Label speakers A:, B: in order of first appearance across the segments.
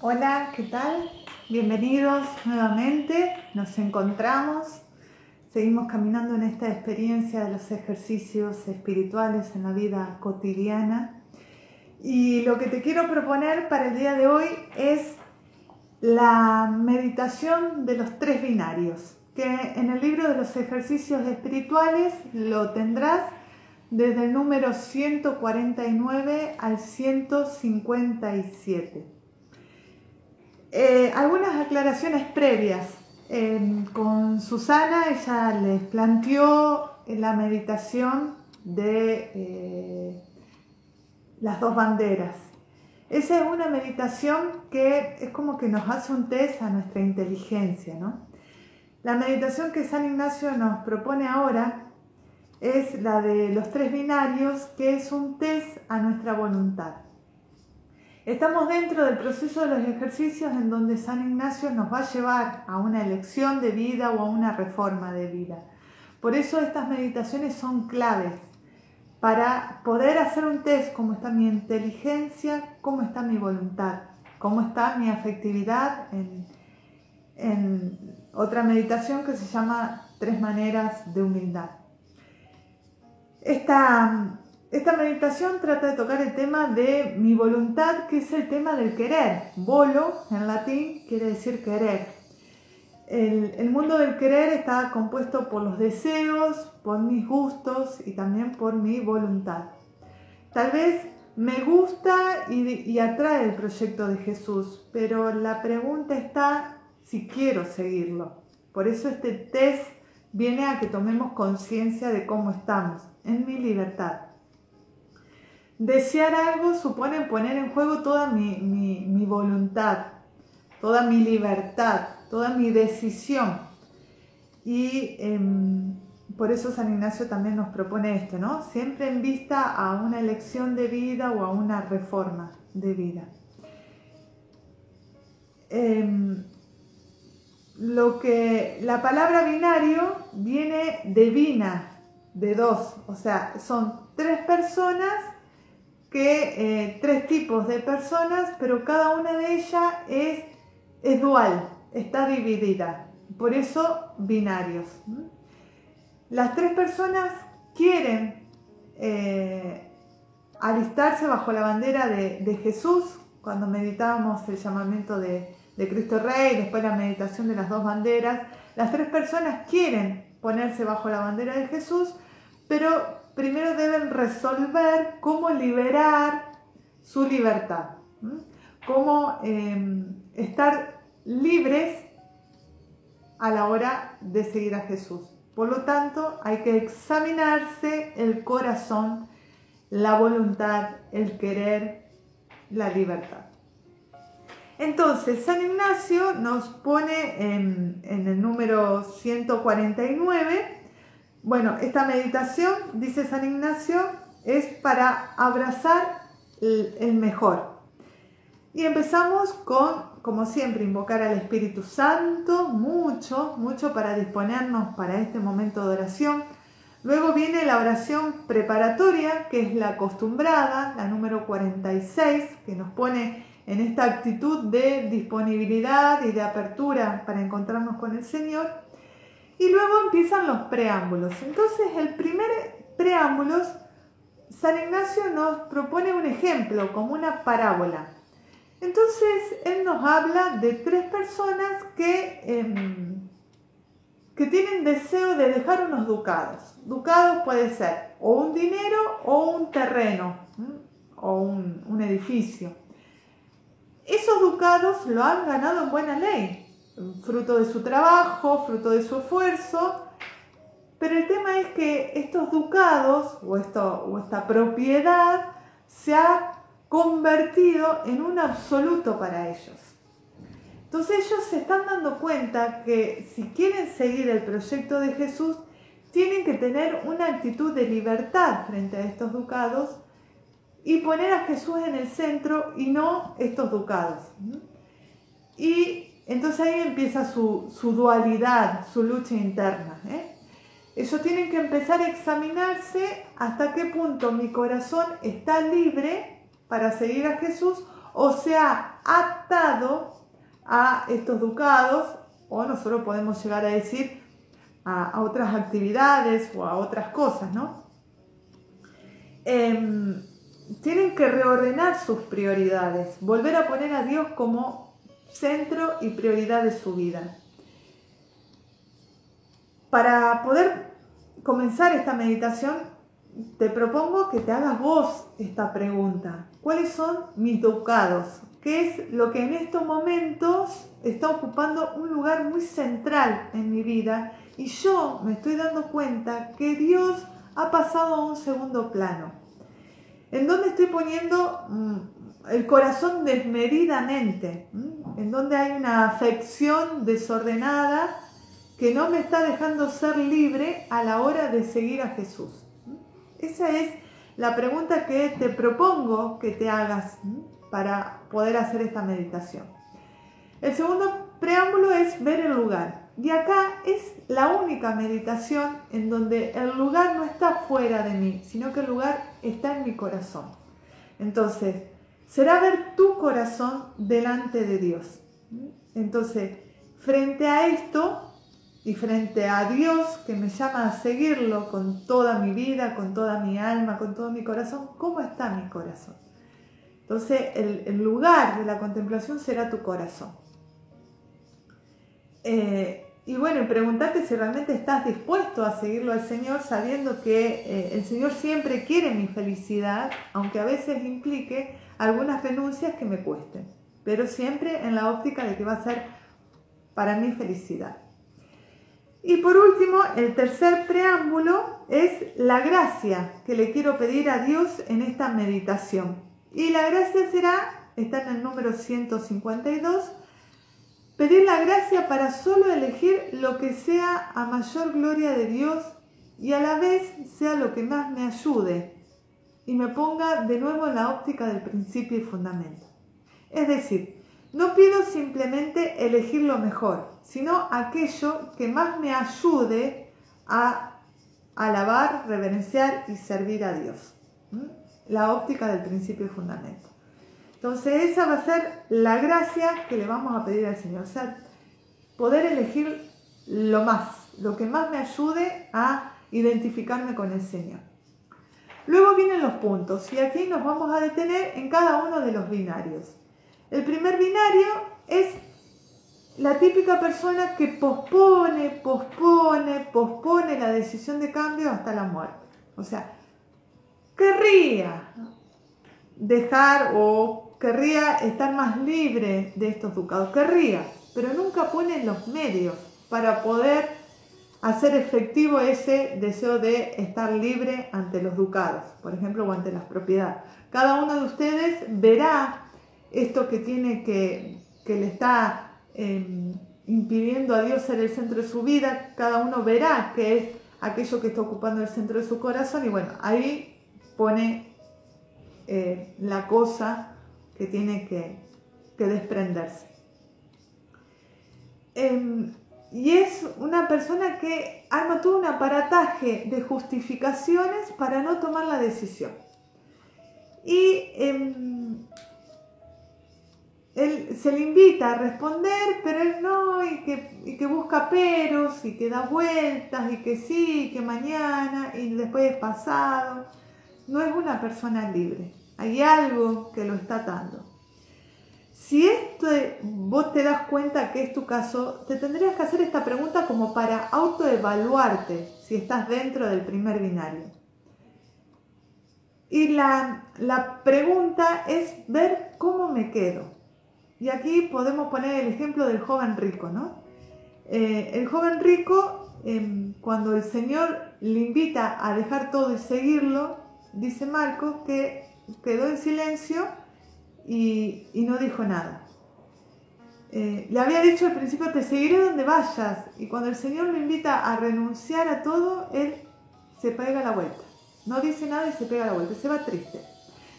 A: Hola, ¿qué tal? Bienvenidos nuevamente. Nos encontramos, seguimos caminando en esta experiencia de los ejercicios espirituales en la vida cotidiana. Y lo que te quiero proponer para el día de hoy es la meditación de los tres binarios, que en el libro de los ejercicios espirituales lo tendrás desde el número 149 al 157. Algunas aclaraciones previas. Con Susana, ella les planteó la meditación de las dos banderas. Esa es una meditación que es como que nos hace un test a nuestra inteligencia, ¿no? La meditación que San Ignacio nos propone ahora es la de los tres binarios, que es un test a nuestra voluntad. Estamos dentro del proceso de los ejercicios en donde San Ignacio nos va a llevar a una elección de vida o a una reforma de vida. Por eso estas meditaciones son claves para poder hacer un test: cómo está mi inteligencia, cómo está mi voluntad, cómo está mi afectividad, en otra meditación que se llama Tres maneras de humildad. Esta meditación trata de tocar el tema de mi voluntad, que es el tema del querer. Volo, en latín, quiere decir querer. El mundo del querer está compuesto por los deseos, por mis gustos y también por mi voluntad. Tal vez me gusta y atrae el proyecto de Jesús, pero la pregunta está si quiero seguirlo. Por eso este test viene a que tomemos conciencia de cómo estamos en mi libertad. Desear algo supone poner en juego toda mi voluntad, toda mi libertad, toda mi decisión. Y por eso San Ignacio también nos propone esto, ¿no? Siempre en vista a una elección de vida o a una reforma de vida. La palabra binario viene de bina, de dos, o sea, son tres personas, tres tipos de personas, pero cada una de ellas es dual, está dividida, por eso binarios. Las tres personas quieren alistarse bajo la bandera de Jesús. Cuando meditábamos el llamamiento de Cristo Rey, después la meditación de las dos banderas, las tres personas quieren ponerse bajo la bandera de Jesús, pero primero deben resolver cómo liberar su libertad, cómo estar libres a la hora de seguir a Jesús. Por lo tanto, hay que examinarse el corazón, la voluntad, el querer, la libertad. Entonces, San Ignacio nos pone en el número 149. Bueno, esta meditación, dice San Ignacio, es para abrazar el mejor. Y empezamos con, como siempre, invocar al Espíritu Santo, mucho para disponernos para este momento de oración. Luego viene la oración preparatoria, que es la acostumbrada, la número 46, que nos pone en esta actitud de disponibilidad y de apertura para encontrarnos con el Señor. Y luego empiezan los preámbulos. Entonces, el primer preámbulo, San Ignacio nos propone un ejemplo, como una parábola. Entonces, él nos habla de tres personas que tienen deseo de dejar unos ducados. Ducados puede ser o un dinero o un terreno, o un edificio. Esos ducados lo han ganado en buena ley, fruto de su trabajo, fruto de su esfuerzo, pero el tema es que estos ducados o esta propiedad se ha convertido en un absoluto para ellos. Entonces ellos se están dando cuenta que si quieren seguir el proyecto de Jesús, tienen que tener una actitud de libertad frente a estos ducados y poner a Jesús en el centro y no estos ducados. Y entonces ahí empieza su dualidad, su lucha interna. Ellos tienen que empezar a examinarse hasta qué punto mi corazón está libre para seguir a Jesús o se ha atado a estos ducados, o nosotros podemos llegar a decir a otras actividades o a otras cosas, ¿no? Tienen que reordenar sus prioridades, volver a poner a Dios como centro y prioridad de su vida. Para poder comenzar esta meditación, te propongo que te hagas vos esta pregunta. ¿Cuáles son mis ducados? ¿Qué es lo que en estos momentos está ocupando un lugar muy central en mi vida? Y yo me estoy dando cuenta que Dios ha pasado a un segundo plano. ¿En dónde estoy poniendo el corazón desmedidamente? En donde hay una afección desordenada que no me está dejando ser libre a la hora de seguir a Jesús. Esa es la pregunta que te propongo que te hagas para poder hacer esta meditación. El segundo preámbulo es ver el lugar. Y acá es la única meditación en donde el lugar no está fuera de mí, sino que el lugar está en mi corazón. Entonces, será ver tu corazón delante de Dios. Entonces, frente a esto y frente a Dios que me llama a seguirlo con toda mi vida, con toda mi alma, con todo mi corazón, ¿cómo está mi corazón? Entonces, el lugar de la contemplación será tu corazón. Y bueno, pregúntate si realmente estás dispuesto a seguirlo al Señor, sabiendo que el Señor siempre quiere mi felicidad, aunque a veces implique algunas renuncias que me cuesten, pero siempre en la óptica de que va a ser para mi felicidad. Y por último, el tercer preámbulo es la gracia que le quiero pedir a Dios en esta meditación. Y la gracia está en el número 152, pedir la gracia para solo elegir lo que sea a mayor gloria de Dios y a la vez sea lo que más me ayude y me ponga de nuevo en la óptica del principio y fundamento. Es decir, no pido simplemente elegir lo mejor, sino aquello que más me ayude a alabar, reverenciar y servir a Dios. La óptica del principio y fundamento. Entonces esa va a ser la gracia que le vamos a pedir al Señor. O sea, poder elegir lo que más me ayude a identificarme con el Señor. Luego vienen los puntos y aquí nos vamos a detener en cada uno de los binarios. El primer binario es la típica persona que pospone la decisión de cambio hasta la muerte. O sea, querría dejar o querría estar más libre de estos ducados. Querría, pero nunca pone los medios para poder hacer efectivo ese deseo de estar libre ante los ducados, por ejemplo, o ante las propiedades. Cada uno de ustedes verá esto que tiene que le está impidiendo a Dios ser el centro de su vida. Cada uno verá que es aquello que está ocupando el centro de su corazón y bueno, ahí pone la cosa que tiene que desprenderse. Y es una persona que arma todo un aparataje de justificaciones para no tomar la decisión. Y él se le invita a responder, pero él no, y que busca peros, y que da vueltas, y que sí, y que mañana, y después es pasado. No es una persona libre. Hay algo que lo está atando. Si vos te das cuenta que es tu caso, te tendrías que hacer esta pregunta como para autoevaluarte si estás dentro del primer binario. Y la pregunta es ver cómo me quedo. Y aquí podemos poner el ejemplo del joven rico, ¿no? El joven rico, cuando el Señor le invita a dejar todo y seguirlo, dice Marcos que quedó en silencio y no dijo nada. Le había dicho al principio, te seguiré donde vayas. Y cuando el Señor lo invita a renunciar a todo, él se pega la vuelta. No dice nada y se pega la vuelta, se va triste.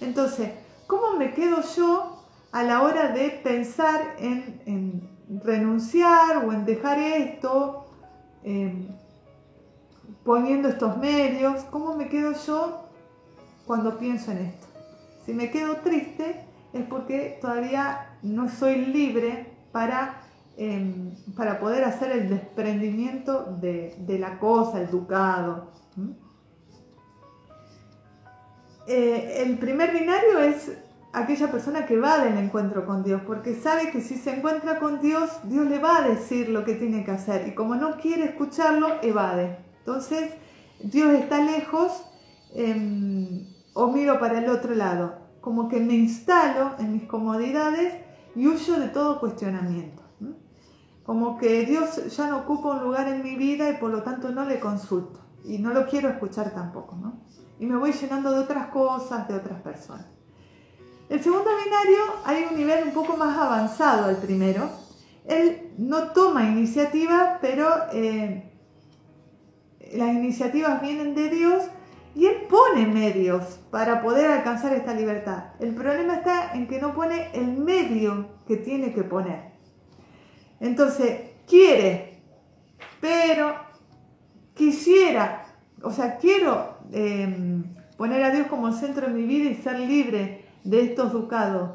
A: Entonces, ¿cómo me quedo yo a la hora de pensar en renunciar o en dejar esto, poniendo estos medios? ¿Cómo me quedo yo cuando pienso en esto? Si me quedo triste, es porque todavía no soy libre para poder hacer el desprendimiento de la cosa, el ducado. El primer binario es aquella persona que va del encuentro con Dios, porque sabe que si se encuentra con Dios, Dios le va a decir lo que tiene que hacer, y como no quiere escucharlo, evade. Entonces, Dios está lejos, o miro para el otro lado, como que me instalo en mis comodidades y huyo de todo cuestionamiento. Como que Dios ya no ocupa un lugar en mi vida y por lo tanto no le consulto, y no lo quiero escuchar tampoco, ¿no? Y me voy llenando de otras cosas, de otras personas. El segundo binario hay un nivel un poco más avanzado al primero. Él no toma iniciativa, pero las iniciativas vienen de Dios y él pone medios para poder alcanzar esta libertad. El problema está en que no pone el medio que tiene que poner. Entonces, quiere, pero quisiera, o sea, quiero poner a Dios como el centro de mi vida y ser libre de estos ducados,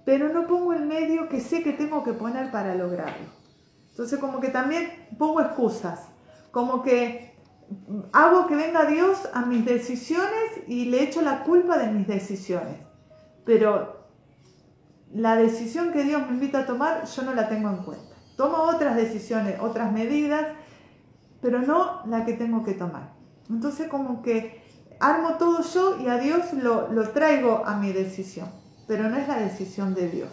A: pero no pongo el medio que sé que tengo que poner para lograrlo. Entonces como que también pongo excusas, como que hago que venga Dios a mis decisiones y le echo la culpa de mis decisiones, pero la decisión que Dios me invita a tomar yo no la tengo en cuenta. Tomo otras decisiones, otras medidas, pero no la que tengo que tomar. Entonces como que armo todo yo y a Dios lo traigo a mi decisión, pero no es la decisión de Dios.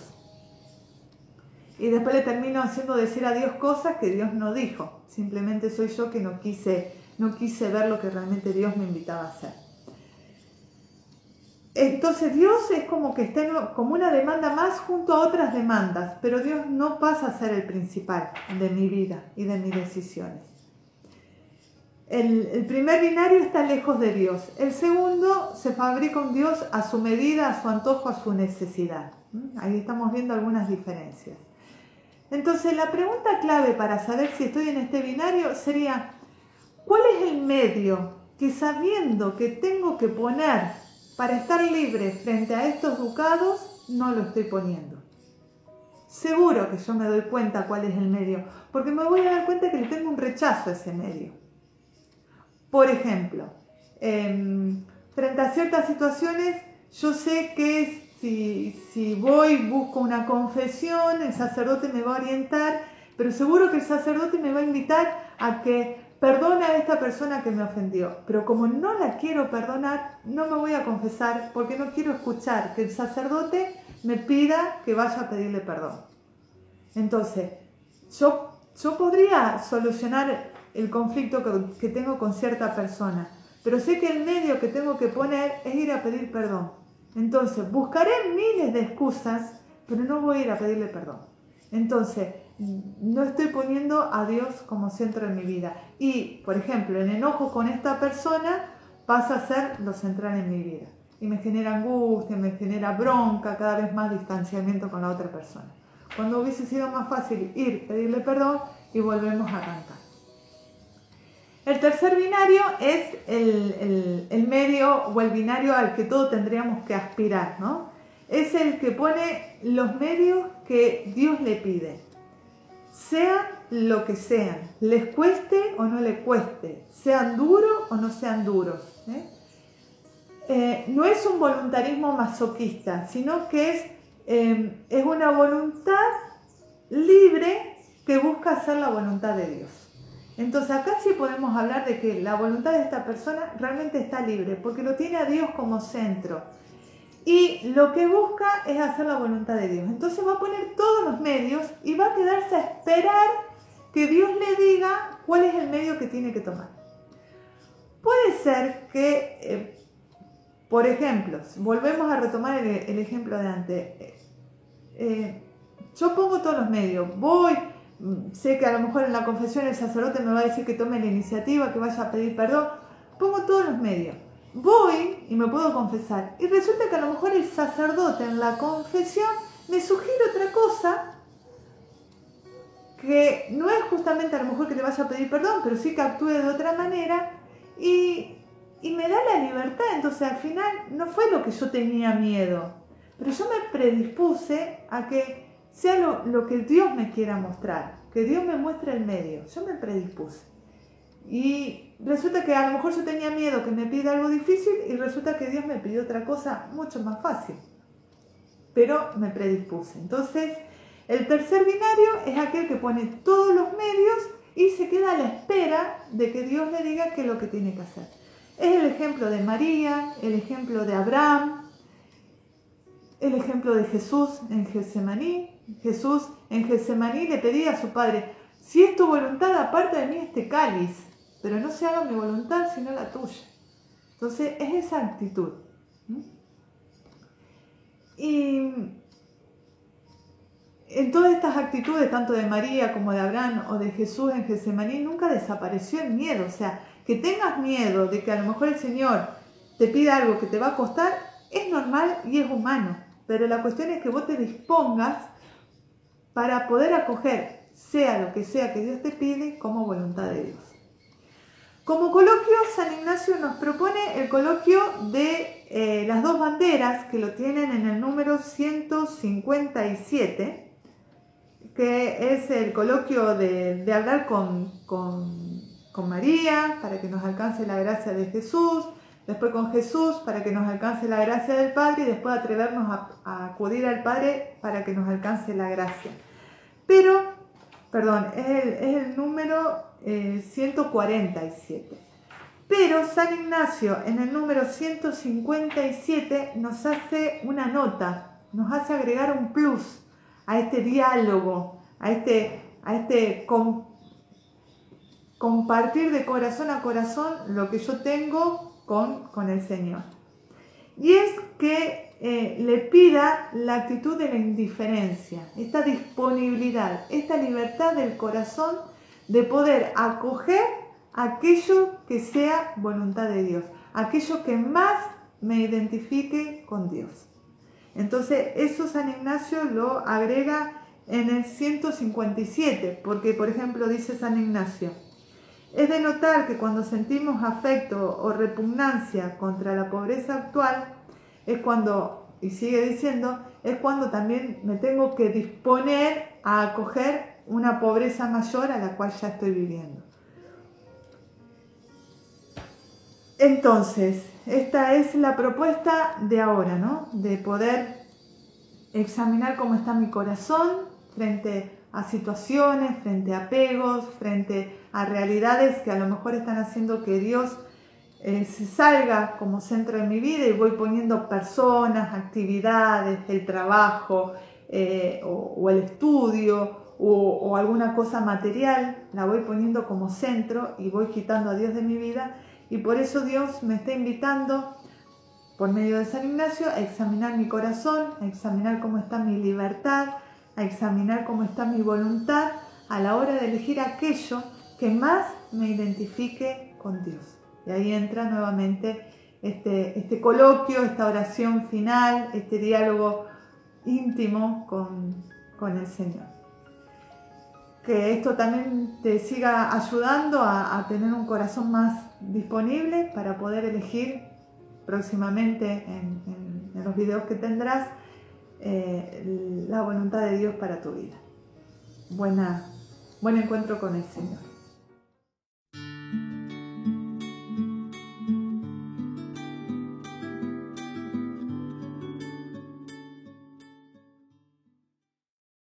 A: Y después le termino haciendo decir a Dios cosas que Dios no dijo. Simplemente soy yo que no quise ver lo que realmente Dios me invitaba a hacer. Entonces Dios es como que está como una demanda más junto a otras demandas, pero Dios no pasa a ser el principal de mi vida y de mis decisiones. El primer binario está lejos de Dios. El segundo se fabrica un Dios a su medida, a su antojo, a su necesidad. Ahí estamos viendo algunas diferencias. Entonces, la pregunta clave para saber si estoy en este binario sería: ¿cuál es el medio que, sabiendo que tengo que poner para estar libre frente a estos ducados, no lo estoy poniendo? Seguro que yo me doy cuenta cuál es el medio, porque me voy a dar cuenta que le tengo un rechazo a ese medio. Por ejemplo, frente a ciertas situaciones, yo sé que si voy, busco una confesión, el sacerdote me va a orientar, pero seguro que el sacerdote me va a invitar a que perdone a esta persona que me ofendió. Pero como no la quiero perdonar, no me voy a confesar porque no quiero escuchar que el sacerdote me pida que vaya a pedirle perdón. Entonces, yo podría solucionar el conflicto que tengo con cierta persona, pero sé que el medio que tengo que poner es ir a pedir perdón. Entonces buscaré miles de excusas, pero no voy a ir a pedirle perdón. Entonces no estoy poniendo a Dios como centro de mi vida, y por ejemplo el enojo con esta persona pasa a ser lo central en mi vida y me genera angustia, me genera bronca, cada vez más distanciamiento con la otra persona, cuando hubiese sido más fácil ir, pedirle perdón y volvemos a cantar. El tercer binario es el medio o el binario al que todos tendríamos que aspirar, ¿no? Es el que pone los medios que Dios le pide, sean lo que sean, les cueste o no les cueste, sean duros o no sean duros. No es un voluntarismo masoquista, sino que es una voluntad libre que busca hacer la voluntad de Dios. Entonces acá sí podemos hablar de que la voluntad de esta persona realmente está libre, porque lo tiene a Dios como centro. Y lo que busca es hacer la voluntad de Dios. Entonces va a poner todos los medios y va a quedarse a esperar que Dios le diga cuál es el medio que tiene que tomar. Puede ser que, por ejemplo, volvemos a retomar el ejemplo de antes. Yo pongo todos los medios, sé que a lo mejor en la confesión el sacerdote me va a decir que tome la iniciativa, que vaya a pedir perdón, pongo todos los medios, voy y me puedo confesar, y resulta que a lo mejor el sacerdote en la confesión me sugiere otra cosa, que no es justamente a lo mejor que te vaya a pedir perdón, pero sí que actúe de otra manera, y me da la libertad. Entonces al final no fue lo que yo tenía miedo, pero yo me predispuse a que sea lo que Dios me quiera mostrar, que Dios me muestre el medio. Yo me predispuse. Y resulta que a lo mejor yo tenía miedo que me pida algo difícil y resulta que Dios me pidió otra cosa mucho más fácil. Pero me predispuse. Entonces, el tercer binario es aquel que pone todos los medios y se queda a la espera de que Dios le diga qué es lo que tiene que hacer. Es el ejemplo de María, el ejemplo de Abraham, el ejemplo de Jesús en Getsemaní. Jesús en Getsemaní le pedía a su Padre: si es tu voluntad, aparta de mí este cáliz, pero no se haga mi voluntad sino la tuya. Entonces es esa actitud. Y en todas estas actitudes, tanto de María como de Abraham o de Jesús en Getsemaní, nunca desapareció el miedo. O sea, que tengas miedo de que a lo mejor el Señor te pida algo que te va a costar, es normal y es humano. Pero la cuestión es que vos te dispongas para poder acoger, sea lo que sea que Dios te pide, como voluntad de Dios. Como coloquio, San Ignacio nos propone el coloquio de las dos banderas, que lo tienen en el número 157, que es el coloquio de hablar con María para que nos alcance la gracia de Jesús, después con Jesús para que nos alcance la gracia del Padre y después atrevernos a acudir al Padre para que nos alcance la gracia. Pero, perdón, es el número 147. Pero San Ignacio en el número 157 nos hace una nota, nos hace agregar un plus a este diálogo, a este compartir de corazón a corazón lo que yo tengo con el Señor. Y es que le pida la actitud de la indiferencia, esta disponibilidad, esta libertad del corazón de poder acoger aquello que sea voluntad de Dios, aquello que más me identifique con Dios. Entonces eso San Ignacio lo agrega en el 157, porque por ejemplo dice San Ignacio: es de notar que cuando sentimos afecto o repugnancia contra la pobreza actual, es cuando, y sigue diciendo, es cuando también me tengo que disponer a acoger una pobreza mayor a la cual ya estoy viviendo. Entonces, esta es la propuesta de ahora, ¿no? De poder examinar cómo está mi corazón frente a situaciones, frente a apegos, frente a realidades que a lo mejor están haciendo que Dios se salga como centro de mi vida y voy poniendo personas, actividades, el trabajo o el estudio o alguna cosa material, la voy poniendo como centro y voy quitando a Dios de mi vida, y por eso Dios me está invitando por medio de San Ignacio a examinar mi corazón, a examinar cómo está mi libertad, a examinar cómo está mi voluntad a la hora de elegir aquello que más me identifique con Dios. Y ahí entra nuevamente este coloquio, esta oración final, este diálogo íntimo con el Señor. Que esto también te siga ayudando a tener un corazón más disponible para poder elegir próximamente en los videos que tendrás la voluntad de Dios para tu vida. Buen encuentro con el Señor.